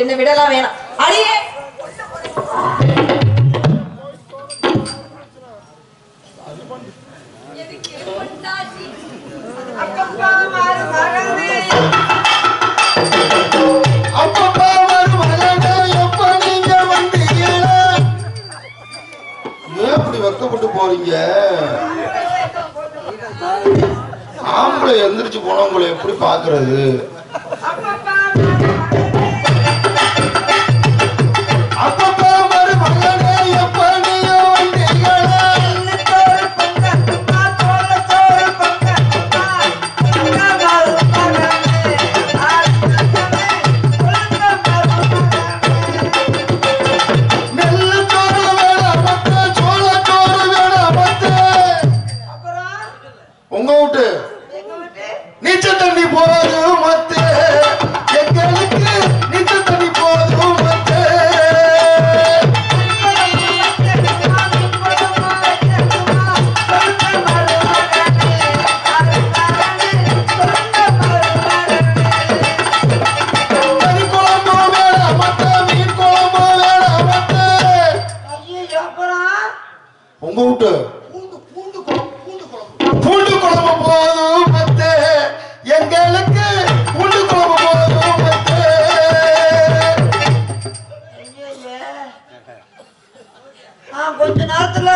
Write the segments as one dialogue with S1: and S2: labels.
S1: என்ன விடலாம் வேணாம் அடியே
S2: வெக்கப்பட்டு போறீங்க ஆம்பளை எந்திரிச்சு போன உங்களை எப்படி பாக்குறது
S1: கொஞ்ச நேரத்துல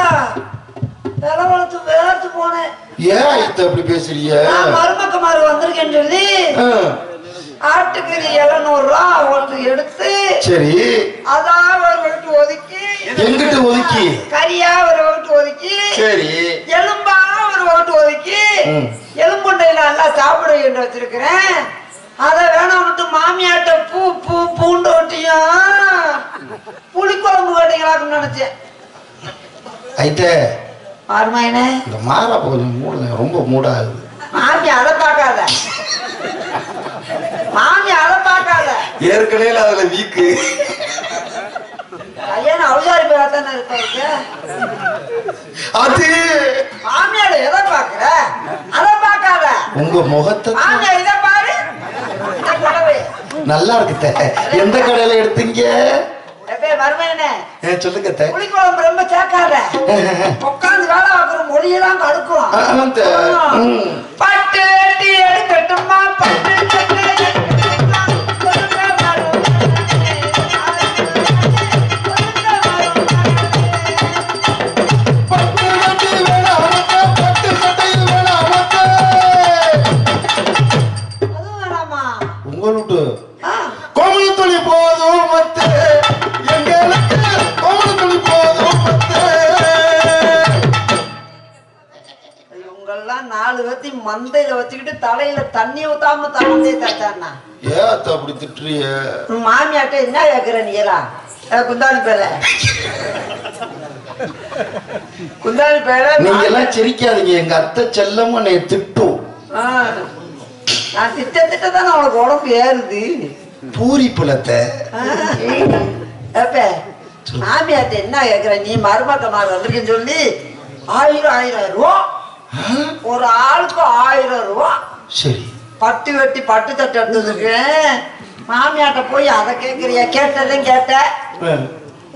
S1: விளவளத்து வேர்த்து போனேன்.
S2: ஏன் இத்த அப்படி பேசுறீங்க?
S1: மருமக்கமாரு வந்திருக்கேன்னு சொல்லி ஆட்டுக்கறி 700 ரூபா ஒன்று எடுத்து சரி அதான் ஒரு விட்டு ஒதுக்கி
S2: எங்கிட்ட ஒதுக்கி
S1: கறியா ஒரு விட்டு ஒதுக்கி
S2: சரி
S1: எலும்பா ஒரு விட்டு ஒதுக்கி எலும்புண்டையில எல்லாம் சாப்பிட என்று வச்சிருக்கிறேன். அத வேணாம்ட்டு மாமியாட்ட பூண்டு ஒட்டியும் புளிக்குழம்பு கட்டிங்களாக்குன்னு நினைச்சேன்.
S2: ஐட்டே
S1: மாறுமாயினே
S2: இந்த மாறா கொஞ்சம் மூடுங்க, ரொம்ப மூடாது.
S1: மாமி அதை பார்க்காத, மாமி அதை பார்க்காத,
S2: ஏற்கனவே அதுல வீக்கு
S1: கல்யாணம் அவசாரி பேராத்தானே இருப்பாங்க.
S2: அது
S1: மாமியார எதை பாக்குற, அதை பார்க்காத,
S2: உங்க முகத்தை
S1: மாமியா இதை பாரு.
S2: நல்லா இருக்கு. எந்த கடையில எடுத்தீங்க? சொல்லுங்க.
S1: புளிக்குழம்பு ரொம்ப சேர்க்காத, உட்காந்து வேலை பார்க்குற மொழியெல்லாம் கடுக்கும். பட்டு எடுக்கட்டுமா பட்டு
S2: உங்களுட்டு கோமலத்துளி போதும் மத்து எங்களுக்கு கோமலத்துளி போதும் மத்து.
S1: இவங்கெல்லாம் 4 பேத்தி மந்தையில வச்சுக்கிட்டு தலையில தண்ணி ஊத்தாம தண்ணி தச்சான்னா
S2: ஏன் அப்படி திட்டுறிய?
S1: மாமியாட்ட என்ன கேக்குற நீ எல்லாம் குந்தாணி பேர குந்தாணி பேர.
S2: நீங்க எல்லாம் சிரிக்காதீங்க, எங்க அத்தை செல்லம்மா என்னை திட்டும்.
S1: நான் திட்டத்தானே அவனுக்கு உடம்பு ஏறுது.
S2: பூரி பழத்தை
S1: மாமியாட்ட என்ன கேக்குற நீ? மருமக்கமாக வந்திருக்கேன்னு சொல்லி 1000 ரூபா ஒரு ஆளுக்கு 1000 ரூபா.
S2: சரி
S1: பட்டு வெட்டி பட்டு தட்டு எடுத்ததுக்கு மாமியாட்ட போய் அதை கேட்கறியா? கேட்டதையும் கேட்ட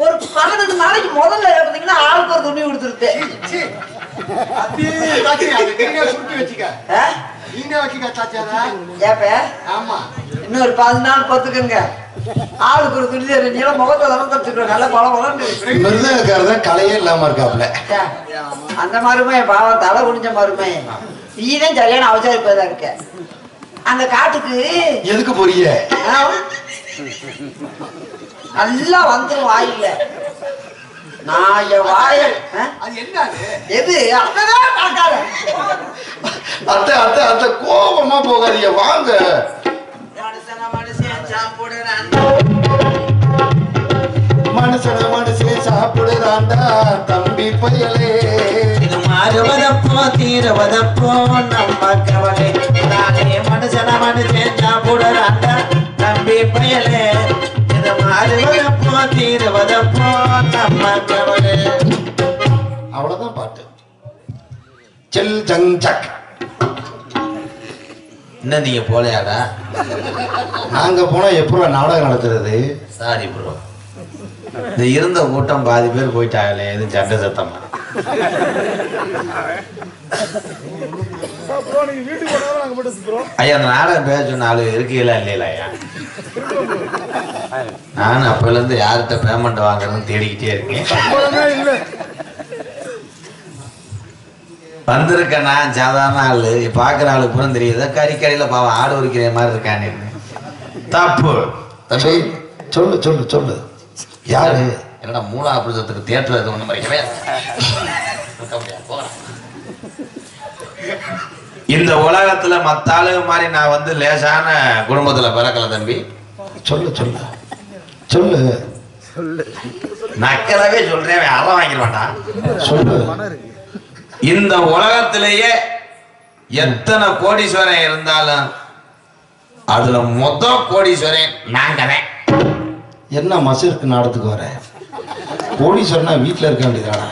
S1: ஒரு 15 நாளைக்கு முதல்ல எடுத்தீங்கன்னா ஆளுக்கு ஒரு துணி கொடுத்துருது. இன்னொரு 10 நாள் பொத்துக்குங்க, ஆளுக்கு ஒரு துணி நீளம் முகத்தை தான் தச்சுக்கிறோம். நல்ல
S2: பழம் கலையே இல்லாம இருக்காப்ல.
S1: அந்த மருமை பாவம் தலை குடிஞ்ச மருமை. நீதான் சரியான அவசர போயதான் இருக்க. அந்த காட்டுக்கு
S2: எதுக்கு போறீங்க?
S1: நல்லா வந்துடும் வாயில. நான் வாய எது அதான் பார்க்காத.
S2: அத்தை அத்தை அத்தை கோபமா போகாதீங்க, வாங்க. மனுஷன மனுஷன் சாப்பிடுறாண்டா தம்பி பயலே.
S3: இது மாறுவதப்போ தீருவதப்போ நம்ம கவலை. நானே மனுஷன மனுஷன் சாப்பிடுறாண்டா தம்பி பயலே. இது மாறுவதப்போ தீருவதப்போ நம்ம கவலை.
S2: அவ்வளவுதான் பாட்டு. செல் ஜங் சக்.
S3: இன்னும் நீங்க போலையாடா?
S2: நாங்க போனா எப்போ நாடகம் நடத்துறது?
S3: சாரி ப்ரோ, இந்த இருந்த கூட்டம் பாதி பேர் போயிட்டாங்களே, எதுவும் சண்டை சத்தமா? ஐயா அந்த நாடகம் பேச சொன்ன ஆளு இருக்கீங்களா இல்லையா ஐயா? நானும் அப்பல இருந்து யார்கிட்ட பேமெண்ட் வாங்குறதுன்னு தேடிக்கிட்டே இருக்கேன். வந்திருக்க நான் சாதாரண ஆளு, பாக்குற ஆளுக்கு புறம் தெரியுது. கறிக்கடையில பாவம் ஆடு உரிக்கிற மாதிரி இருக்கான்னு. தப்பு தம்பி.
S2: சொல்லு சொல்லு சொல்லு. யாரு?
S3: என்னடா மூணாவது புருஷத்துக்கு தியேட்டர் எது ஒண்ணு மறைக்கவே. இந்த உலகத்துல மத்த ஆளுங்க மாதிரி நான் வந்து லேசான குடும்பத்துல பிறக்கல தம்பி.
S2: சொல்லு சொல்லு சொல்லு.
S3: நக்கலாவே சொல்றேன், அற வாங்கிடுவான்டா.
S2: சொல்லு.
S3: இந்த உலகத்திலேயே எத்தனை கோடீஸ்வரன் இருந்தாலும் அதுல கோடீஸ்வரன் நாங்கதான்.
S2: என்ன மசருக்கு நாடத்துக்கு வர? கோடீஸ்வரனா வீட்டுல இருக்க வேண்டியதானா?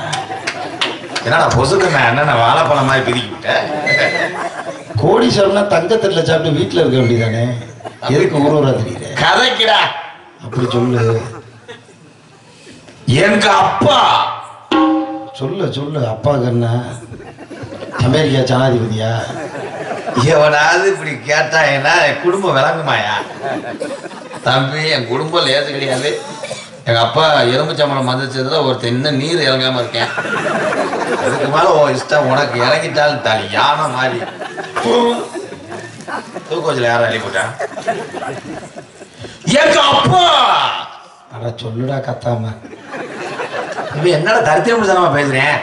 S3: என்னடா பொசுக்குண்ணா என்ன வாழைப்பழம் மாதிரி பிரிக்கிட்ட?
S2: கோடீஸ்வரனா தங்கத்தட்டுல சாப்பிட்டு வீட்டுல இருக்க வேண்டியதானே? எதுக்கு ஊரூரா தெரியுற?
S3: கதைக்குடா.
S2: அப்படி சொல்லு.
S3: எங்க அப்பா.
S2: சொல்லு சொல்லு. அப்பாவுக்கு என்ன அமெரிக்கா ஜனாதிபதியா?
S3: எவனாவது இப்படி கேட்டா என்ன குடும்பம் விளங்குமாயா? தம்பி என் குடும்பம் லேசு கிடையாது. எங்க அப்பா எறும்பு சம்பளம் மதிச்சதுல ஒருத்தர் இன்னும் நீர் இறங்காம இருக்கேன். அதுக்கு மேல இஷ்டம் உனக்கு இறங்கிட்டாலும் தாலி யானை மாதிரி தூக்கோச்சில் யாரும் அள்ளி போட்டா? எங்க அப்பா.
S2: அட சொல்லுடா கத்தாம.
S3: இப்ப என்னடா தரித்திரம் முடிச்சானமா பேசுறேன்?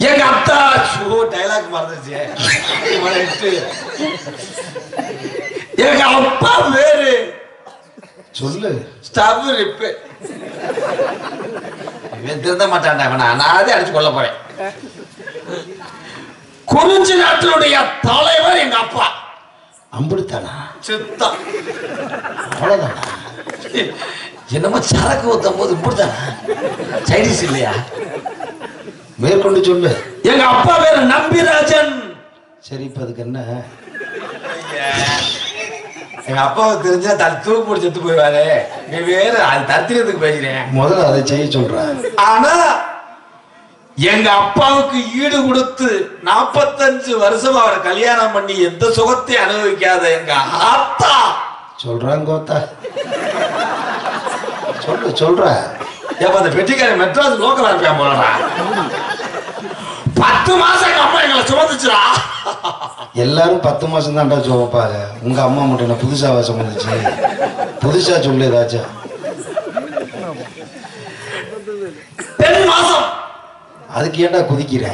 S3: எங்க அத்தா. டைலாக் மறந்துருச்சு. எங்க அப்பா பேரு
S2: சொல்லு.
S3: Stove repair. இவன் திருந்த மாட்டான்டா. நான் அடிச்சு கொள்ள போறேன். குறிஞ்சி நாட்டினுடைய தலைவர் எங்க அப்பா.
S2: அம்புடுத்தானா?
S3: சித்தம்.
S2: அவ்வளவுதானா?
S3: என்னமோ சரக்கு ஊத்தும் போது இப்படித்தானா? சைடிஸ் இல்லையா?
S2: மேற்கொண்டு சொல்லு.
S3: எங்க அப்பா பேரு நம்பிராஜன்.
S2: சரி இப்ப அதுக்கு என்ன?
S3: எங்க அப்பாவை தெரிஞ்சா தூக்கு போட்டு செத்து போயிடுவாரு. நீ வேற அது தத்திரத்துக்கு பேசுறேன்.
S2: முதல்ல அதை செய்ய சொல்ற.
S3: ஆனா எங்க அப்பாவுக்கு ஈடு கொடுத்து 45 வருஷம் அவரை கல்யாணம் பண்ணி எந்த சுகத்தையும் அனுபவிக்காத எங்க ஆத்தா.
S2: சொல்றாங்க கோத்தா. சொல்லு சொல்ற.
S3: எப்ப அந்த பெட்டிக்கார மெட்ராஸ் லோக்கலா இருப்பேன் போலடா. 10 மாசம் எங்க அம்மா எங்களை சுமந்துச்சுடா.
S2: எல்லாரும் 10 மாசம் தான்டா சுமப்பாங்க. உங்க அம்மா மட்டும் என்ன புதுசா வாசம் வந்துச்சு? புதுசா சொல்லு ஏதாச்சும்.
S3: 10 மாசம்.
S2: அதுக்கு ஏன்டா குதிக்கிற?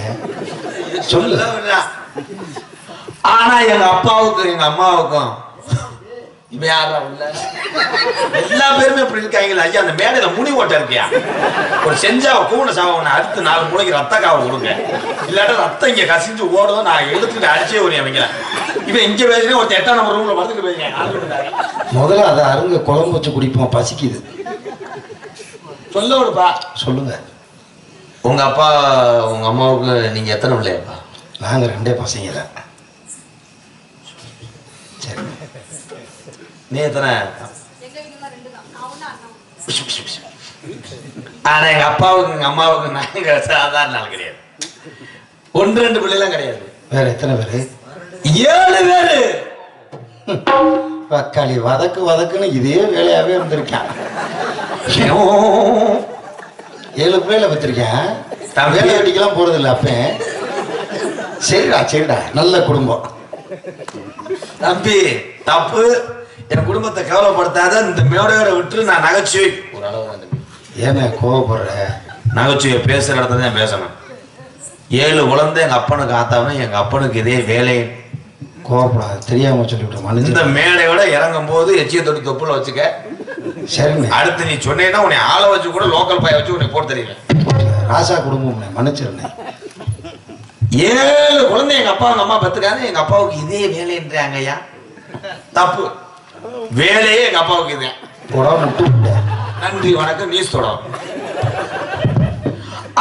S2: சொல்லு.
S3: ஆனா எங்க அப்பாவுக்கும் எங்க அம்மாவுக்கும் இவன் யாரா உள்ள எல்லா பேருமே இப்படி இருக்காங்களா? ஐயா அந்த மேடையில முனி ஓட்ட இருக்கியா? ஒரு செஞ்சாவ கூன சாவ அடுத்து 4 மூளைக்கு ரத்த காவ கொடுங்க. இல்லாட்ட ரத்தம் இங்க கசிஞ்சு ஓடும். நான் எழுத்துட்டு அடிச்சே ஒரு வைங்களேன். இவன் இங்க பேசுறேன். ஒரு 8ஆம் நம்பர் ரூம்ல படுத்துட்டு போயிருக்கேன்.
S2: முதல்ல அதை அருங்க குழம்பு வச்சு குடிப்போம். பசிக்குது.
S3: சொல்ல விடுப்பா.
S2: சொல்லுங்க.
S3: உங்க அப்பா உங்க அம்மாவுக்கு நீங்க எத்தனை பிள்ளையப்பா?
S2: நாங்க 2 பசங்க தான். சரி
S3: நீ எத்தனை? ஆனா எங்க அப்பாவுக்கு எங்க அம்மாவுக்கு நாங்க சாதாரண நாள் கிடையாது. 1-2 பிள்ளைலாம் கிடையாது.
S2: வேற எத்தனை பேரு?
S3: 7 பேரு.
S2: தக்காளி வதக்கு வதக்குன்னு இதே வேலையாவே இருந்திருக்கேன். 7 பிள்ளைல வச்சிருக்கேன். வேலை வெட்டிக்கெல்லாம் போறது இல்லை அப்ப. சரிடா சரிடா. நல்ல குடும்பம்
S3: தம்பி. தப்பு. என் குடும்பத்தை கவலைப்படுத்தாத. இந்த மேடையோட விட்டு நான் நகைச்சுவை ஒரு அளவு தான் தம்பி.
S2: ஏன்னா கோவப்படுற?
S3: நகைச்சுவை பேசுற இடத்துல தான் பேசணும். 7 குழந்தை எங்க அப்பனுக்கு ஆத்தாவும் எங்க அப்பனுக்கு இதே வேலை.
S2: கோவப்படாது. தெரியாம சொல்லிவிட்டோம்.
S3: இந்த மேடையோட இறங்கும் போது எச்சிய தொட்டி தொப்புல வச்சுக்க.
S2: சரிண்ணே.
S3: அடுத்து நீ சொன்னேன்னா உன்னை ஆளை வச்சு கூட லோக்கல் பாய வச்சு உன்னை போட்டு தெரியல.
S2: ராசா குடும்பம் மன்னிச்சிருந்தேன்.
S3: 7 குழந்தை எங்க அப்பா எங்க அம்மா பத்துக்காங்க. எங்க அப்பாவுக்கு இதே வேலைன்றாங்க. ஐயா தப்பு. வேலையே எங்க அப்பாவுக்கு இதே. நன்றி வணக்கம். நீ தொடரும்.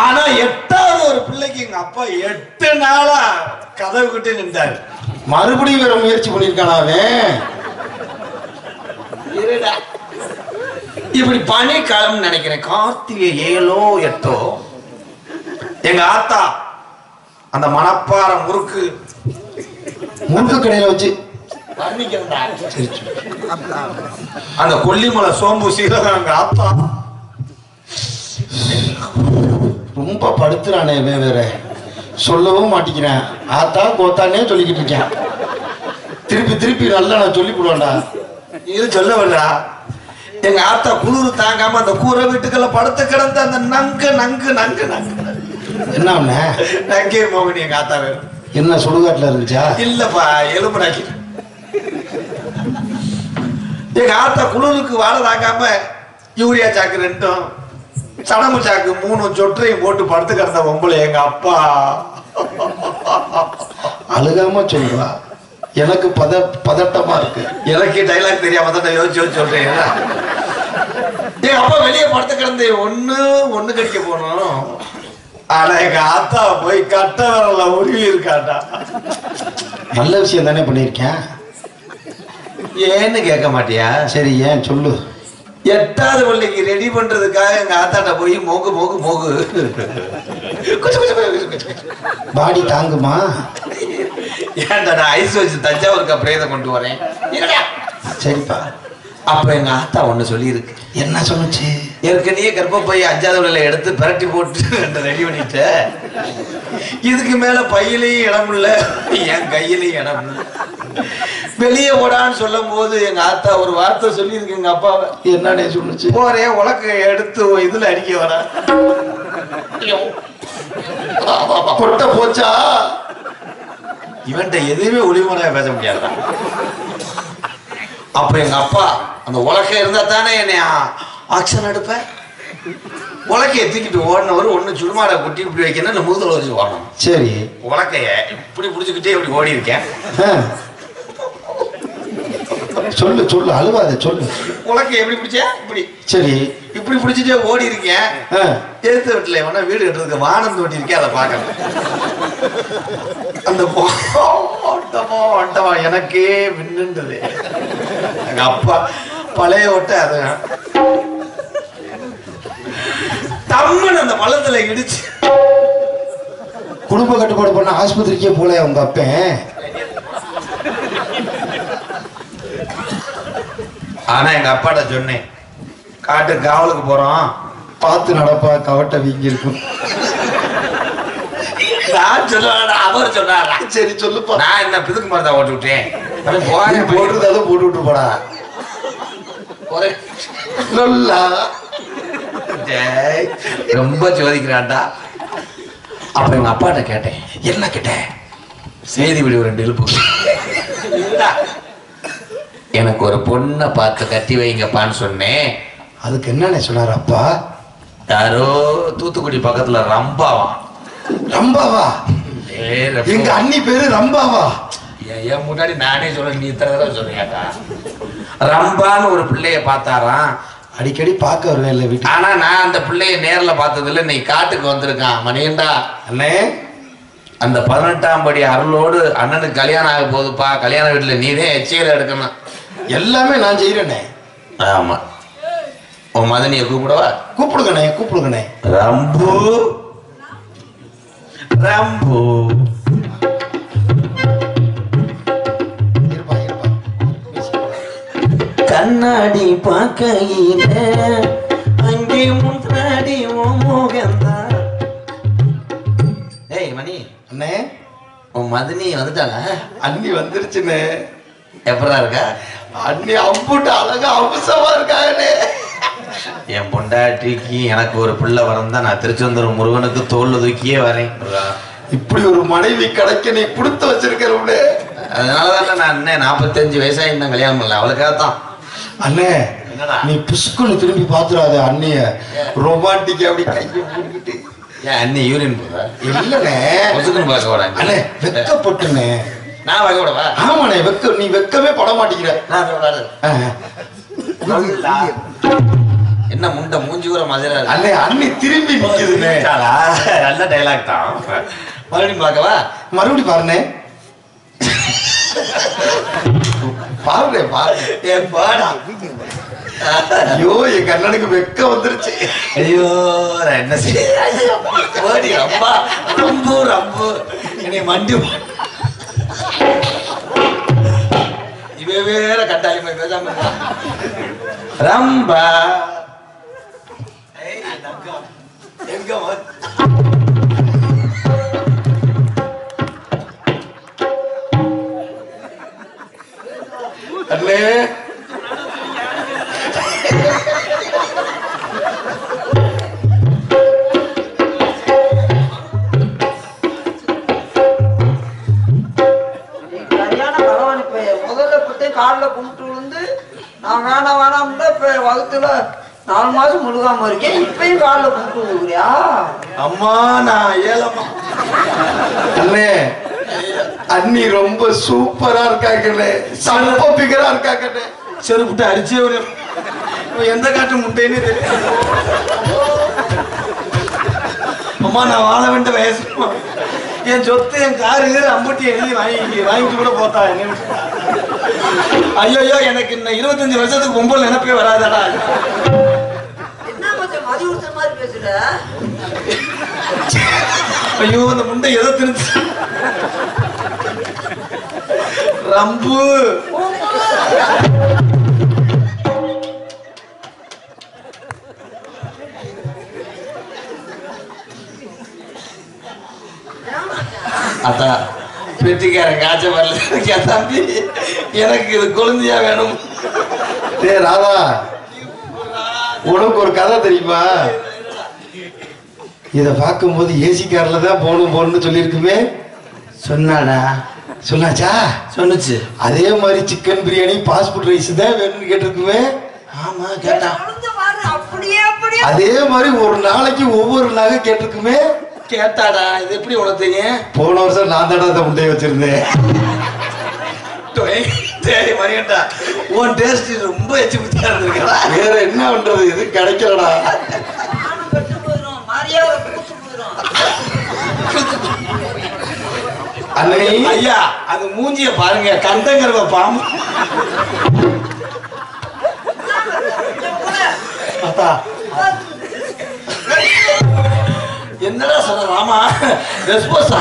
S3: ஆனா 8வது ஒரு பிள்ளைக்கு எங்க அப்பா 8 நாளா கதவு கிட்டே நின்றாரு.
S2: மறுபடியும் வேற முயற்சி பண்ணிருக்கானா அவன்?
S3: இப்படி பனிக்காலம் நினைக்கிறேன், கார்த்திகை 7ஓ 8ஓ. எங்க ஆத்தா அந்த மணப்பாறை முறுக்கு
S2: கடையில வச்சு
S3: அந்த கொல்லிமலை சோம்பு சீரகம் எங்க ஆத்தா
S2: ரொம்ப படுத்துறானே வேற, சொல்லவும் மாட்டேங்கிறேன். ஆத்தா கோத்தானே சொல்லிக்கிட்டு இருக்கேன். திருப்பி திருப்பி நல்லா நான் சொல்லி போடுவேன்டா.
S3: இது சொல்ல வேண்டா. எங்க ஆத்தா குளிர் தாங்காம அந்த கூரை வீட்டுக்குள்ள படுத்து கிடந்த அந்த நங்கு நங்கு நங்கு நங்கு
S2: என்ன பண்ண?
S3: நங்கே மோகினி எங்க ஆத்தா வேணும்.
S2: என்ன சுடுகாட்டுல இருந்துச்சா?
S3: இல்லப்பா, எலும்பு நாக்கி. எங்க ஆத்தா குளிருக்கு வாழ தாங்காம யூரியா சாக்கு 2, சடமு சாக்கு 3 சொற்றையும் போட்டு படுத்து கிடந்த பொம்பளை எங்க அப்பா.
S2: அழுகாம சொல்றா. எனக்கு பதட்டமா இருக்கு.
S3: எனக்கு டைலாக் தெரியாம தான் யோசிச்சு சொல்றேன். எங்க அப்பா வெளியே படுத்து கிடந்து ஒண்ணு கடிக்க போனோம். ஆனா எங்க ஆத்தா போய் கட்ட வரல உருவி இருக்காட்டா.
S2: நல்ல விஷயம் தானே பண்ணிருக்கேன்.
S3: ஏன்னு கேட்க மாட்டியா?
S2: சரி, ஏன் சொல்லு.
S3: 8வது பிள்ளைக்கு ரெடி பண்றதுக்காக எங்க ஆத்தாட்ட போய் மோகு மோகு மோகு
S2: பாடி தாங்குமா?
S3: ஏன்டா நான் ஐஸ் வச்சு தஞ்சாவூருக்கு பிரேத கொண்டு வரேன்.
S2: சரிப்பா.
S3: அப்ப எங்க ஆத்தா ஒண்ணு சொல்லி இருக்கு.
S2: என்ன சொல்லுச்சு?
S3: ஏற்கனவே கர்ப்பப்பை 5வது பிள்ளைல எடுத்து பிரட்டி போட்டு ரெடி பண்ணிட்ட. இதுக்கு மேல பையிலையும் இடம் இல்ல, என் கையிலையும் இடம் இல்லை. வெளியே போடான்னு சொல்லும் போது எங்க ஆத்தா ஒரு வார்த்தை சொல்லி இருக்கு எங்க அப்பாவை.
S2: என்னன்னே சொல்லுச்சு?
S3: போறே உலக்க எடுத்து இதுல அடிக்க வர
S2: கொட்ட போச்சா?
S3: இவன்ட்ட எதுவுமே ஒளிமுறையா பேச முடியாதா? அப்ப எங்க அப்பா அந்த உலக்க இருந்தா தானே என்னை ஆக்ஷன் எடுப்ப. உலக்கைய தூக்கிட்டு ஓடினவர் ஒண்ணு சுடுமாடை குட்டி இப்படி வைக்கணும், முதுகுல வச்சு ஓடணும்.
S2: சரி.
S3: உலக்கைய இப்படி புடிச்சுக்கிட்டே இப்படி ஓடி இருக்கேன்.
S2: சொல்லு சொல்லு, அழுவாத சொல்லு.
S3: உலக்கைய எப்படி பிடிச்சா இப்படி.
S2: சரி.
S3: இப்படி பிடிச்சிட்டே ஓடி இருக்கேன். எடுத்து வீட்டுல எவனா வீடு கட்டுறதுக்கு வானம் தோண்டி இருக்கேன், அதை பார்க்கணும். அந்த ஓட்டமா எனக்கே மின்னுண்டது. எங்க அப்பா பழைய ஓட்ட அது தம்மன் அந்த பள்ளத்துல இடிச்சு.
S2: குடும்ப கட்டுப்பாடு பண்ண ஆஸ்பத்திரிக்கே போல உங்க அப்பன்.
S3: ஆனா எங்க அப்பாட்ட சொன்னேன், காட்டு காவலுக்கு போறோம்,
S2: பார்த்து நடப்பா, கவட்ட வீங்கி இருக்கும்.
S3: நான் சொல்லுவாடா, அவர் சொன்னாரா?
S2: சரி சொல்லுப்பா.
S3: நான் என்ன பிதுக்கு மருந்தா ஓட்டு விட்டேன்.
S2: போடுறது அதை போட்டு விட்டு போடா.
S3: ரொம்ப சோதிக்கிறான்டா. அப்ப எங்க அப்பாட்ட கேட்டேன், என்ன கேட்டேன்? செய்தி விடி 2 இழுப்பு. எனக்கு ஒரு பொண்ணை பார்த்து கட்டி வைங்கப்பான்னு சொன்னேன்.
S2: அதுக்கு என்னன்னு சொன்னார் அப்பா?
S3: யாரோ தூத்துக்குடி பக்கத்துல ரம்பாவா.
S2: ரம்பாவா? எங்க அண்ணி பேரு ரம்பாவா?
S3: என் முன்னாடி நானே சொல்றேன், நீ இத்தனை தடவை சொல்றியாக்கா? ரம்பான்னு ஒரு பிள்ளைய பார்த்தாராம்.
S2: அடிக்கடி பார்க்க வருவேன் இல்ல வீட்டு. ஆனா
S3: நான் அந்த பிள்ளைய நேர்ல பார்த்தது இல்ல. நீ காட்டுக்கு வந்திருக்கான் மணியண்டா
S2: அண்ணே.
S3: அந்த 18ஆம் படி அருளோடு அண்ணனுக்கு கல்யாணம் ஆக போகுதுப்பா. கல்யாண வீட்டுல நீதான் எச்சையில எடுக்கணும்.
S2: எல்லாமே நான் செய்யறேனே.
S3: ஆமா. உன் மதனியை கூப்பிடவா?
S2: கூப்பிடுங்கண்ணே, கூப்பிடுங்கண்ணே.
S3: ரம்பு ரம்பு கண்ணாடி பார்க்கையில அங்கே முன்னாடி மோகந்தா. ஏய் மணி
S2: அண்ணே,
S3: உன் மதனி வந்துட்டாங்க.
S2: அண்ணி வந்துருச்சுண்ணே.
S3: எப்படா இருக்கா?
S2: அண்ணி அம்புட்டு அழகா அவசரமா இருக்காங்கண்ணே.
S3: என் பொண்டாட்டிக்கு எனக்கு ஒரு பிள்ளை வரந்தா நான் திருச்செந்தூர் முருகனுக்கு தோல்ல தூக்கியே வரேன்.
S2: இப்படி ஒரு மனைவி கிடைக்க நீ கொடுத்து வச்சிருக்கிறவனே.
S3: அதனாலதான் நான் அண்ணன் 45 வயசா இன்னும் கல்யாணம் பண்ணல. அவளுக்காகத்தான்.
S2: அண்ணே, நீ புஷ்குன்னு திரும்பி பாத்துறாத அண்ணிய. ரொமான்டிக் அப்படி கையை போட்டுக்கிட்டு.
S3: ஏன் அண்ணி யூரின் போற?
S2: இல்லண்ணே,
S3: புஷ்குன்னு பார்க்க விட.
S2: அண்ணே வெக்கப்பட்டுண்ணே.
S3: நான் பார்க்க விடவா?
S2: ஆமாண்ணே, நீ வெக்கமே பட மாட்டேங்கிற.
S3: என்ன முண்டை மூஞ்சி கூட மதுரை.
S2: அண்ணே, அண்ணி திரும்பி நிக்குதுண்ணே.
S3: நல்ல டைலாக் தான். மறுபடியும் பார்க்கவா?
S2: மறுபடியும் பாருண்ணே. பாருங்க பாருங்க
S3: என் பாடா.
S2: ஐயோ என் கண்ணனுக்கு வெக்க வந்துருச்சு.
S3: ஐயோ நான் என்ன செய்ய ஓடி ரொம்ப ரொம்ப ரொம்ப என்னை மண்டி இவ வேற கட்டாயமா பேசாம ரொம்ப எங்க
S2: அண்ணே
S1: காலில் கும்பிட்டு விழுந்து நான் வேணாம்னா இப்ப வகுத்துல 4 மாசம் முழுகாம இருக்கேன். இப்பயும் காலில் கும்பிட்டு விழுகுறியா?
S3: அம்மா நான் ஏலம்மா.
S2: அண்ணே அண்ணி ரொம்ப சூப்பரா இருக்காங்கண்ணே, சம்ப பிகரா இருக்காங்கண்ணே.
S3: செருப்புட்டு அடிச்சே ஒரு எந்த காட்டு முட்டைன்னு தெரியும். அம்மா நான் வாழ வேண்டிய வயசு. என் சொத்து என் காரு அம்பட்டி எழுதி வாங்கிட்டு கூட போத்தா என்ன. ஐயோ எனக்கு இன்னும் 25 வருஷத்துக்கு பொம்பல் நினைப்பே வராதடா.
S1: என்ன கொஞ்சம் மதிவுறுத்த மாதிரி பேசுற?
S3: ஐயோ அந்த முண்டை எதோ திணிச்சு ரம்பு. அத்தா பெட்டிக்காரன் காய்ச்ச வரல தம்பி எனக்கு இது குழந்தையா வேணும்.
S2: டே ராதா உனக்கு ஒரு கதை தெரியுமா? இத பார்க்கும்போது ஏசி கார்ல தான் போகணும்னு சொல்லியிருக்குமே.
S3: சொன்னாடா?
S2: சொன்னாச்சா?
S3: சொன்னுச்சு.
S2: அதே மாதிரி சிக்கன் பிரியாணி பாஸ்போர்ட் ரைஸ் தான் வேணும்னு கேட்டிருக்குமே.
S3: ஆமா கேட்டா.
S2: அதே மாதிரி ஒரு நாளைக்கு ஒவ்வொரு நகை கேட்டிருக்குமே.
S3: கேட்டாடா. இது எப்படி உனக்கு தெரியும்?
S2: போன வருஷம் நான் தானே அந்த முட்டையை வச்சிருந்தேன்.
S3: மணியண்டா உன் டேஸ்ட் ரொம்ப எச்சுமிச்சா இருந்திருக்கா.
S2: வேற என்ன பண்றது, இது கிடைக்கலடா. அண்ணே
S3: ஐயா அது மூஞ்சிய பாருங்க, கந்தங்கருவ பாம்பு. என்னடா சொன்ன ராமா? ரெஸ்பான்ஸா?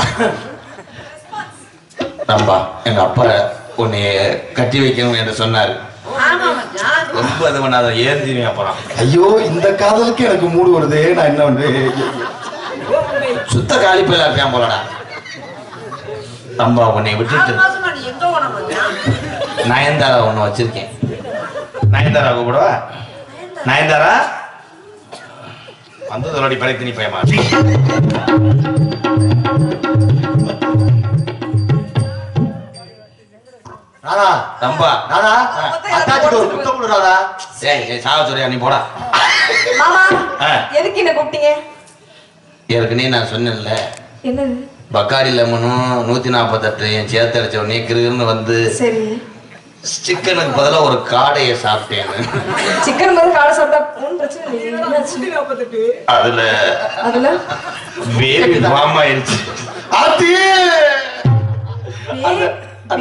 S3: நம்பா எங்க அப்பா உன்னைய கட்டி வைக்கணும் என்று சொன்னாரு. ரொம்ப இது பண்ணாத ஏந்திருவேன் அப்புறம்.
S2: ஐயோ இந்த காதலுக்கு எனக்கு மூடு வருது. நான் என்ன பண்றேன்?
S3: சுத்த காலிப்பையில இருக்கான் போலடா. நம்பா உன்னை விட்டுட்டு நயன்தாரா ஒண்ணு வச்சிருக்கேன். நயன்தாரா கூப்பிடவா? நயன்தாரா வந்து தோடி படைத்து நீ பயமா.
S2: ராதா
S3: நம்பா
S2: ராதா அத்தாச்சிக்கு ஒரு முத்தம் கொடு ராதா.
S3: சரி சாவ சொல்றியா நீ போடா.
S4: மாமா எதுக்கு என்ன கூப்பிட்டீங்க?
S3: ஏற்கனவே நான் சொன்னேன்ல
S4: என்னது?
S3: பக்காரி லெமனும் 148 என் சேர்த்து அடிச்ச உடனே கிருன்னு வந்து
S4: சரி
S3: சிக்கனுக்கு பதிலா ஒரு காடையை சாப்பிட்டேன்.
S4: சிக்கன் பதில் காடை சாப்பிட்டா ஒன்றும் பிரச்சனை இல்லை.
S3: அதுல பேபி ஃபார்ம் ஆயிடுச்சு.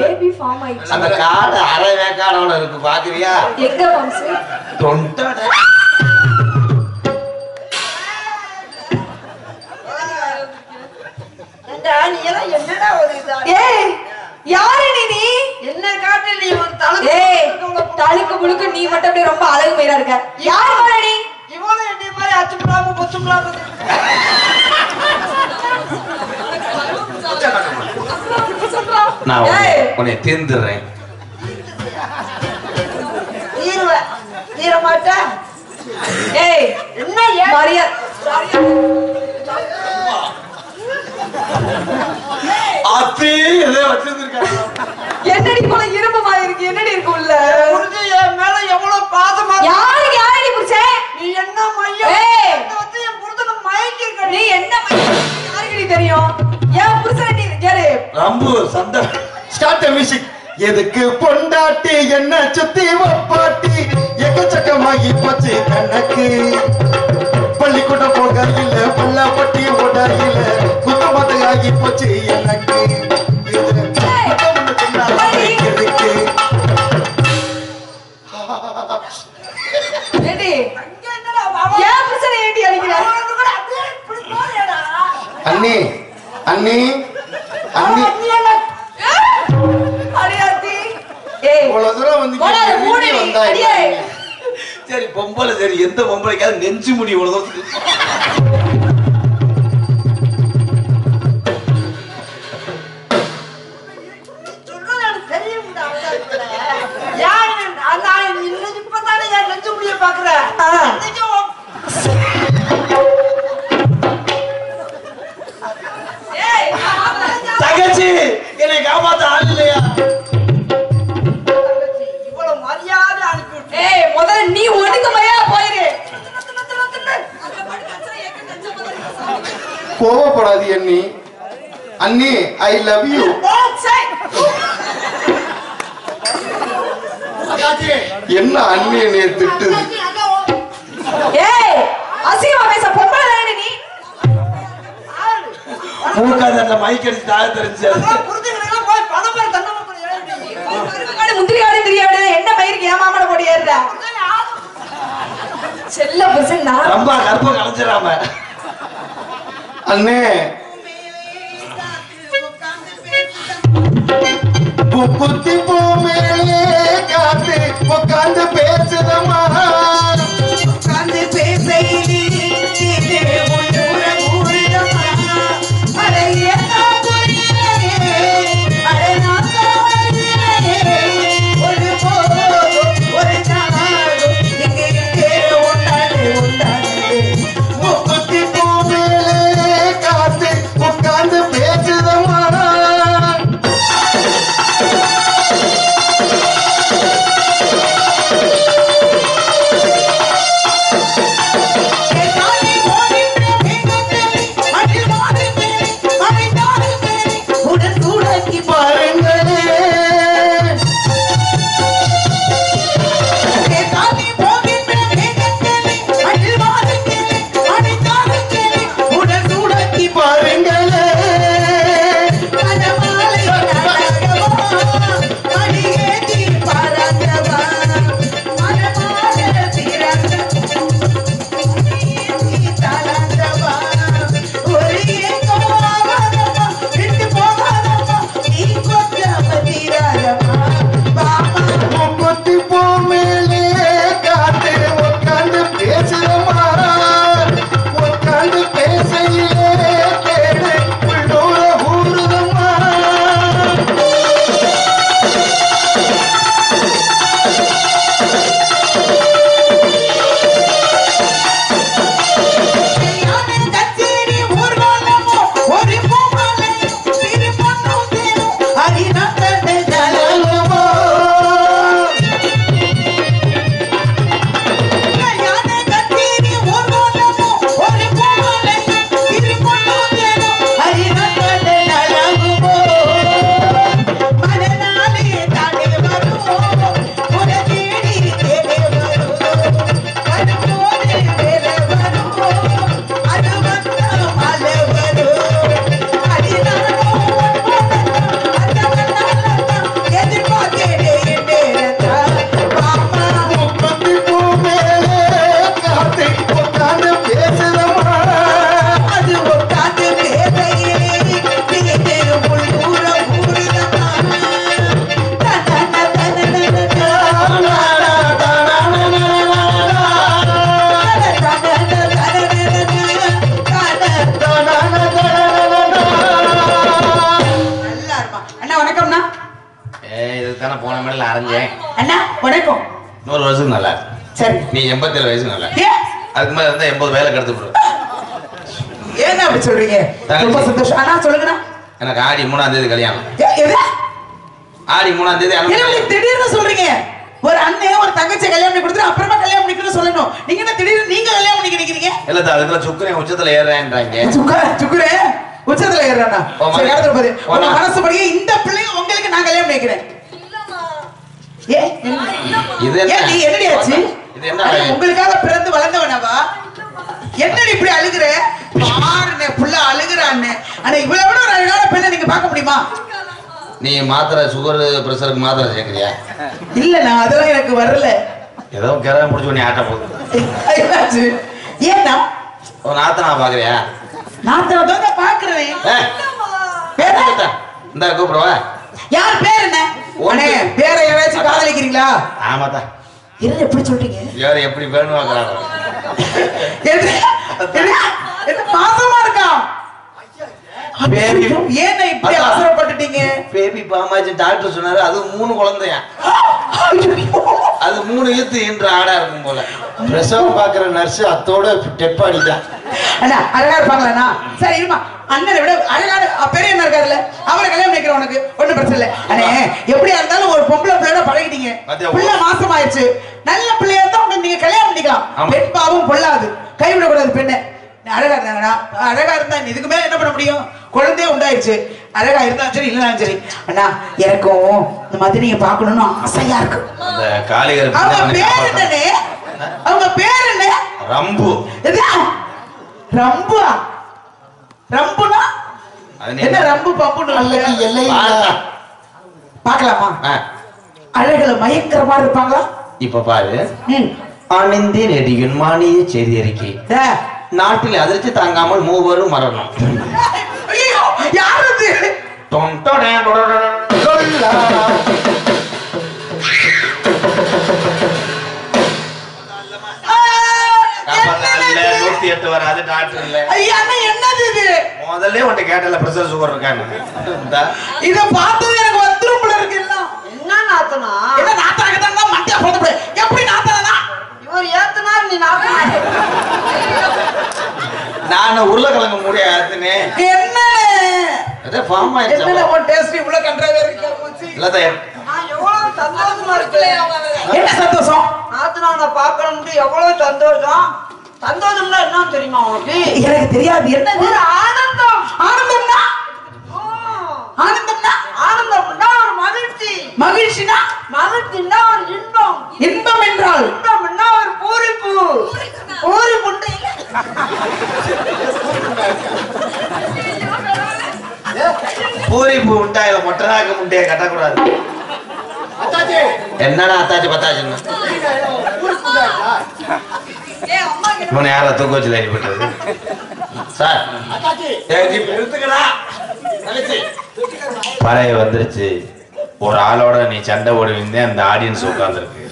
S4: பேபி ஃபார்ம் ஆயிடுச்சு.
S3: அந்த காடை அரை வேக்காடோட இருக்கு பாக்குறியா?
S4: எங்க வம்சு?
S3: தொண்டட
S1: என்னடா
S4: யாரு நீ?
S1: என்ன காட்டு நீ ஒரு
S4: தழுக்கு முழுக்க நீ மட்டும் அப்படியே ரொம்ப அழகு மயிரா இருக்க. யாரு நீ?
S1: இவனும் என்னை மாதிரி அச்சுப்படாம பொச்சுப்படாம
S3: நான் உன்னை தீர்ந்துடுறேன்.
S1: தீர மாட்டேன். என்ன
S4: என்னடி போல இரும்பமா இருக்கு? என்னடி இருக்கு உள்ள?
S1: என் மேல எவ்வளவு பாசமா
S4: யாருக்கு யாரடி புடிச்ச?
S1: நீ என்ன மையம் என் புருஷனை மயக்கி இருக்க.
S4: நீ என்ன மையம் யாருக்கு தெரியும்? ஏன் புருஷனை நீ யாரு?
S3: ரம்பு சண்டை
S2: ஸ்டார்ட் தி மியூசிக். எதுக்கு பொண்டாட்டி என்ன சுத்தி வப்பாட்டி எக்கச்சக்கமாகி போச்சு கணக்கு. பள்ளிக்கூடம் போகையில பல்லாப்பட்டி ஓடையில குத்தமத்தையாகி போச்சு எனக்கு. அண்ணி அண்ணி அண்ணி
S4: அடியாத்தி ஏய்
S2: இவ்வளவு தூரம் வந்து
S4: போடாத மூடி
S2: வந்தா
S4: அடியே
S3: சரி பொம்பளை சரி எந்த பொம்பளைக்காவது நெஞ்சு முடி இவ்வளவு
S1: சொல்றது எனக்கு தெரியும்டா, அதான் இருக்கிறேன். யாரு? அதான் இன்னைக்கு இப்பதானே என் நெஞ்சு முடிய பாக்குறேன். இன்னைக்கு
S4: ஏய்
S3: தங்கச்சி என்னை காப்பாத்த ஆள் இல்லையா?
S1: தங்கச்சி, இவ்வளவு மரியாதை அனுப்பி விட்டு
S4: ஏய் முதல்ல நீ ஒடுக்கமையா போயிரு
S2: கோவப்படாது அண்ணி அண்ணி ஐ லவ் யூ என்ன அண்ணி என்னைய திட்டுது
S4: ஏய் அசிங்கமா பேச பொம்பளை தானே நீ
S3: மூக்காத மைக் அடிச்சு தாழ தெரிஞ்சு
S1: புரிஞ்சுக்கிறீங்களா? போய் பணம் பேர் தன்னை மக்கள் எழுதி
S4: காடு முந்திரி காடு தெரியாது என்ன மயிருக்கு ஏமாமட போடி ஏறுற செல்ல புருஷன் நான்
S3: ரொம்ப கற்பம் கலைஞ்சிடாம
S2: அண்ணே குத்தி போ மேலே காத்து உட்காந்து பேசுதமா
S1: உட்கார்ந்து பேசையிலே உள்ளூர ஊரிடமா அடைய புரியலே அடநாத்த ஒரு போதும் ஒரு நாளும் எங்கே உண்டாது
S2: குத்தி போ மேலே காத்து உட்காந்து பேசுதமா
S3: போன மேல அரைஞ்சேன்
S1: அண்ணா வணக்கம்
S3: 100 வருஷத்துக்கு நல்லா
S1: சரி
S3: நீ 87 வயசுக்கு நல்லா
S1: ஏன்
S3: அதுக்கு மேல இருந்தா 80 வேலை கடத்து போடு
S1: ஏங்க அப்படி சொல்றீங்க ரொம்ப சந்தோஷம் அண்ணா சொல்லுங்கண்ணா
S3: எனக்கு ஆடி 3ஆம் தேதி கல்யாணம்
S1: எது
S3: ஆடி 3ஆம் தேதி
S1: என்ன திடீர்னு சொல்றீங்க ஒரு அண்ணன் ஒரு தங்கச்சி கல்யாணம் பண்ணி கொடுத்து அப்புறமா கல்யாணம் பண்ணிக்கணும்னு சொல்லணும் நீங்க என்ன திடீர்னு நீங்க கல்யாணம் பண்ணி நினைக்கிறீங்க
S3: இல்ல அதுக்குள்ள சுக்கரன் உச்சத்துல ஏறேன்றாங்க
S1: சுக்குரே உச்சத்துல ஏறானா சரி கடந்து போது உங்க மனசுபடியே இந்த பிள்ளை உங்களுக்கு நான் கல்யாணம் பண்ணிக்கிறேன்
S3: இது என்ன
S1: நீ என்னடி ஆச்சு
S3: இது என்ன
S1: உங்களுக்காக பிறந்து வளர்ந்தவனவா என்னடி இப்படி அழுகுற பாருனே புள்ள அழுகுறானே ஆனா இவ்வளவு விட ஒரு அழகான பெண்ணை நீங்க பார்க்க முடியுமா
S3: நீ மாத்திரை சுகர் பிரஷருக்கு மாத்திரை சேர்க்கறியா
S1: இல்லண்ணா அதெல்லாம் எனக்கு வரல
S3: ஏதோ கிரகம் முடிச்சு நீ ஆட்ட போகுது
S1: என்னாச்சு ஏன்னா
S3: ஒரு நாத்த நான் பாக்குறியா
S5: நாத்தனா தான் பாக்குறேன்.
S3: பேர இந்த கூப்பிடுவா.
S5: யார் பேர் என்ன? அண்ணே பேரை யாராச்சும் காதலிக்கிறீங்களா?
S3: ஆமாதா.
S5: என்ன எப்படி சொல்றீங்க?
S3: யார் எப்படி வேணும் வாக்குறாங்க?
S5: மாசமா இருக்கா?
S3: பேபி
S5: ஏன் இப்படி அவசரப்பட்டுட்டீங்க?
S3: பேபி பாமாச்சு டாக்டர் சொன்னாரு. அது 3 குழந்தையா. அது 3 ஈத்து என்ற ஆடா இருக்கும் போல.
S2: பிரசவம் பாக்குற நர்ஸ் அத்தோட டெப்பாடிதான்.
S5: அண்ணா அழகா இருப்பாங்களா? சரி இருமா. அண்ணனை விட அழகான பெரிய அண்ணன் இருக்காருல்ல, அவரை கல்யாணம் பண்ணிக்கிறேன். உனக்கு ஒண்ணும் பிரச்சனை இல்லை. அண்ணே எப்படியா இருந்தாலும் ஒரு பொம்பளை பிள்ளையோட பழகிட்டீங்க. பிள்ளை மாசம் ஆயிடுச்சு. நல்ல பிள்ளையா இருந்தா உனக்கு நீங்க கல்யாணம் பண்ணிக்கலாம். பெண் பாவம் பொல்லாது. கைவிடக்கூடாது பெண்ணை. அழகா இருந்தாங்கடா. அழகா இருந்தா இதுக்கு மேல என்ன பண்ண முடியும்? குழந்தையே உண்டாயிருச்சு. அழகா இருந்தாலும் சரி இல்லைனாலும் சரி. அண்ணா எனக்கும் இந்த மாதிரி நீங்க பாக்கணும்னு ஆசையா இருக்கு.
S3: அந்த காளிகர்
S5: அவங்க பேர் என்னனே? அவங்க பேர் என்ன?
S3: ரம்பு.
S5: ரம்பு. ரம்புனா என்ன? ரம்பு பம்புன்னு
S2: எல்லை
S5: பாக்கலாமா? அழகுல மயக்கிற மாதிரி இருப்பாங்களா?
S3: இப்ப பாரு. ஆனந்தி ரெடியின் மானிய செய்தி அறிக்கை. நாட்டில் அதிர்ச்சி தாங்காமல் 3 மரணம்.
S5: யாரு?
S3: வராது டாக்டர் இல்ல.
S5: என்னது இது?
S3: முதல்ல உன்ட்ட கேட்டல பிரஷர் சுகர் இருக்கான்னு.
S5: இத பார்த்தது எனக்கு வந்துரும் போல இருக்கு. எல்லாம்
S1: என்ன நாத்தனா?
S5: என்ன நாத்தனாக தான் மண்டையா போடுது. எப்படி நாத்தனா?
S1: இவர் ஏத்துனார் நீ நாத்தனா.
S3: நான் உருளைக்கிழங்கு மூடிய ஆத்துனே.
S5: என்ன
S3: அதே ஃபார்ம் ஆயிடுச்சு.
S5: என்ன ஒரு டேஸ்ட் இவ்வளவு கண்ட்ராவே இருக்கு.
S3: இல்ல
S1: நான் எவ்வளவு சந்தோஷமா இருக்கேன்.
S5: என்ன சந்தோஷம்?
S1: நாத்தனாவை பார்க்கணும்னு எவ்வளவு சந்தோஷம். சந்தோஷம்னா என்ன தெரியுமா உனக்கு?
S5: எனக்கு தெரியாது. என்னது?
S1: ஒரு ஆனந்தம்.
S5: ஆனந்தம்னா? ஆனந்தம்னா?
S1: ஆனந்தம்னா ஒரு மகிழ்ச்சி.
S5: மகிழ்ச்சினா?
S1: மகிழ்ச்சினா ஒரு இன்பம்.
S5: இன்பம் என்றால்?
S1: இன்பம்னா ஒரு பூரிப்பு. பூரிப்புண்டு
S3: பூரிப்பு உண்டா? இல்ல மொட்டனாக்க முண்டைய கட்டக்கூடாது. என்னடா அத்தாச்சி பத்தாச்சுன்னு இவனை யார தூக்க வச்சு லைப்பட்டது சார்? பழைய வந்துருச்சு. ஒரு ஆளோட நீ சண்டை ஓடுவீங்க. அந்த ஆடியன்ஸ் உட்கார்ந்துருக்கு.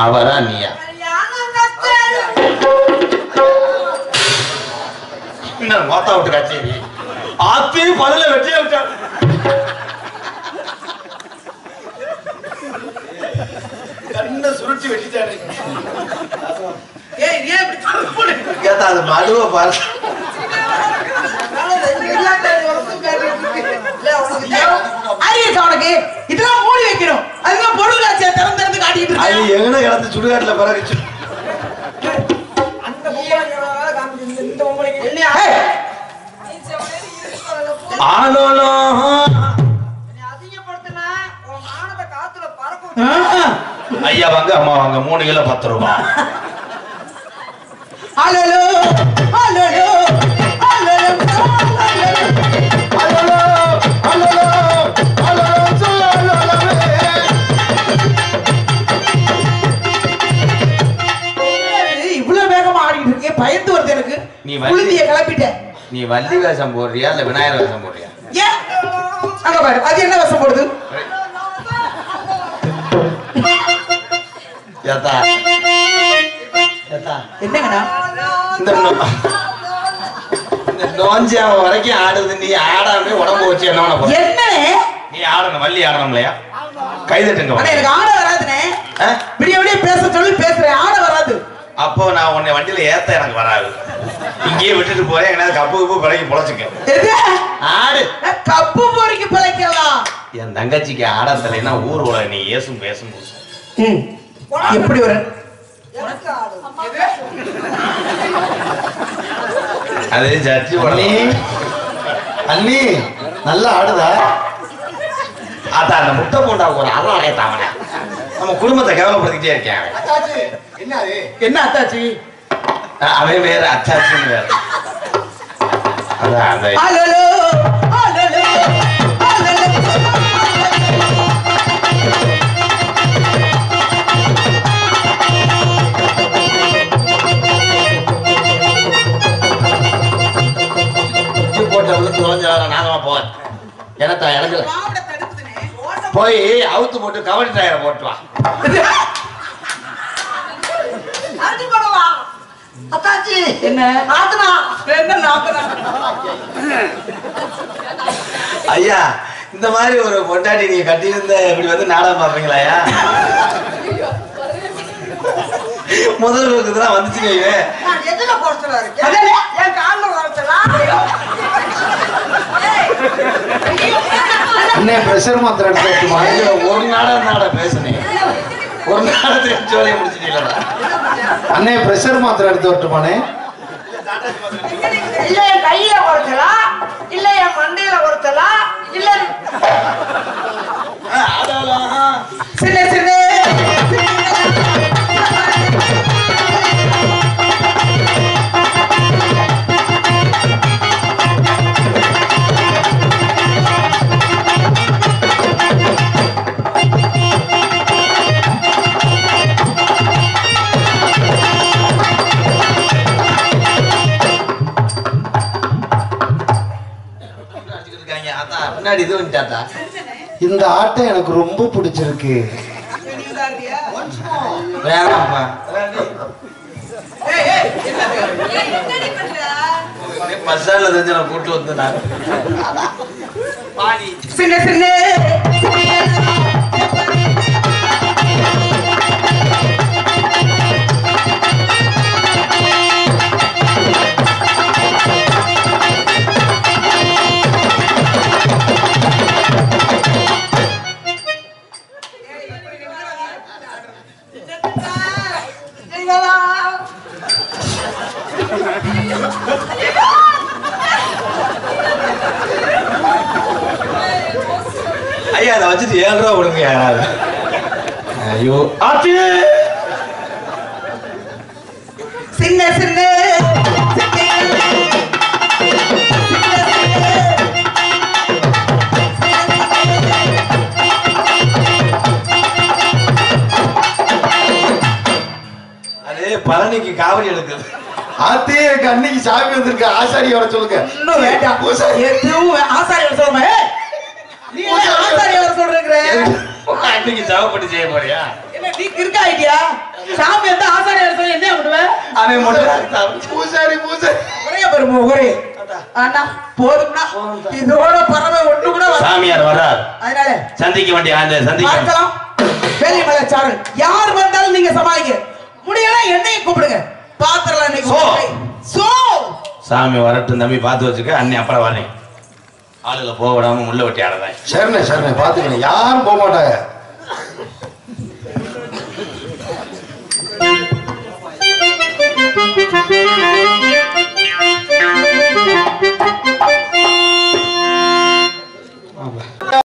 S3: அவரா நீயா? மொத்தா விட்டு கச்சேரி ஆத்தி பதில வெற்றியா விட்டார். கண்ண சுருட்டி வெட்டிட்டாரு. கேட்டா அது மடுவை பாரு.
S5: உனக்கு இதெல்லாம் மூடி வைக்கணும். அதுதான் பொருளாட்சியை திறந்து காட்டிட்டு
S3: அது எங்கன கிடந்து சுடுகாட்டுல பிறகுச்சு. ஐயா வாங்க அம்மா வாங்க 3 கிலோ 10 ரூபாய்.
S5: இவ்வளவு வேகமா ஆடிட்டு இருக்கீங்க. பயந்து வருது எனக்கு.
S3: நீ
S5: கிளப்பிட்ட.
S3: நீ வள்ளி வேஷம் போடுறியா இல்ல விநாயகர் வேஷம் போடுறியா?
S5: அங்க பாரு. அது என்ன வேஷம் போடுது? என்னங்கண்ணா
S3: இந்த நோஞ்சியா வரைக்கும் ஆடுது. நீ ஆடாம உடம்பு வச்சு என்ன பண்ண போற?
S5: என்ன
S3: நீ ஆடணும். வள்ளி ஆடணும் இல்லையா? கைதட்டுங்க.
S5: எனக்கு ஆட வராதுனே. விடிய விடிய பேச சொல்லி பேசுறேன். ஆட வராது.
S3: அப்போ நான் உன்னை வண்டியில ஏத்த எனக்கு வராது. இங்கேயே விட்டுட்டு போறேன். என்ன கப்பு கப்பு பிழைக்கு பொழைச்சுக்க. ஆடு.
S5: கப்பு பொறிக்கு பிழைக்கலாம்.
S3: என் தங்கச்சிக்கு ஆட தலைனா ஊர் உலக நீ ஏசும் பேசும்.
S5: எப்படி வர?
S3: அது ஜட்ஜி
S2: பண்ணி அண்ணி நல்லா ஆடுதா?
S3: அதான் அந்த முட்டை போண்டா ஒரு அறவாடே தாவன நம்ம குடும்பத்தை கேவலப்படுத்திக்கிட்டே இருக்கேன்.
S5: என்ன அத்தாச்சி?
S3: அவன் வேற அத்தாச்சின்னு வேற. அதான் அந்த போய் அவுத்து போட்டு கவடி டயரை போட்டு வா.
S1: அடி போடுவா அத்தாச்சி.
S5: என்ன
S1: நாத்துனா
S5: என்ன நாக்குனா?
S3: ஐயா இந்த மாதிரி ஒரு பொண்டாட்டி நீங்க கட்டியிருந்த இப்படி வந்து நாடகம் பாப்பீங்களாயா? முதல் இதெல்லாம் வந்துச்சுங்க.
S1: நான் எதுல குறைச்சலா இருக்கேன்?
S5: அதானே?
S1: என் கால்ல குறைச்சலா?
S2: அண்ணே பிரஷர் மாத்திரை எடுத்து
S3: ஐயோ, ஒரு நாடகம் பேசுனேன். ஒரு நாடகத்துல ஜோலியை முடிச்சிட்டீங்களா?
S2: அண்ணே பிரஷர் மாத்திரை எடுத்து வரட்டுமானே?
S1: இல்ல என் கையில குறைச்சலா, இல்ல என் மண்டையில குறைச்சலா, இல்ல
S5: சின்ன சின்ன
S3: பின்னாடி இது வந்துட்டாத்தா.
S2: இந்த ஆட்டம் எனக்கு ரொம்ப பிடிச்சிருக்கு.
S3: வேணாம்ப்பா. பஸ் ஸ்டாண்ட்ல தெரிஞ்ச நான் கூட்டு வந்து நான்
S5: சின்ன சின்ன
S3: ஐயா அதை வச்சுட்டு 7 ரூபா கொடுங்க. ஐயோ ஆச்சு.
S5: சின்ன சின்ன
S3: அது பழனிக்கு காவடி எடுக்குது.
S2: ஆத்தே அன்னைக்கு சாமி வந்திருக்க ஆசாரி வர சொல்லுங்க.
S5: இன்னும் வேண்டாம். எதுவும் ஆசாரி வர சொல்லுங்க. நீ ஆசாரி வர சொல்றீங்க.
S3: அன்னைக்கு சாவப்பட்டு செய்ய போறியா?
S5: என்ன நீ கிறுக்க ஐடியா? சாமி வந்து ஆசாரி வர சொல்லி என்ன பண்ணுவேன்?
S3: அவன் மட்டும்
S2: பூசாரி பூசாரி
S5: ஒரே பெருமை ஒரே. அண்ணா போதும்னா இதோட பறவை ஒண்ணு கூட வர
S3: சாமியார் வர்றார்.
S5: அதனால
S3: சந்திக்க வேண்டிய அந்த சந்திக்க
S5: பார்க்கலாம். வேலைமலை சாரல் யார் வந்தாலும் நீங்க சமாளிக்க முடியல. என்னைய கூப்பிடுங்க பாத்திரலாம். இன்னைக்கு சோ
S3: சாமி வரட்டும் தம்பி, பார்த்து வச்சுக்க. அண்ணி அப்புறம் வரேன். ஆளுகளை போக விடாம முள்ள வெட்டி ஆடுறேன்.
S2: சரிண்ணே சரிண்ணே பாத்துக்கணும். யாரும் போக மாட்டாங்க.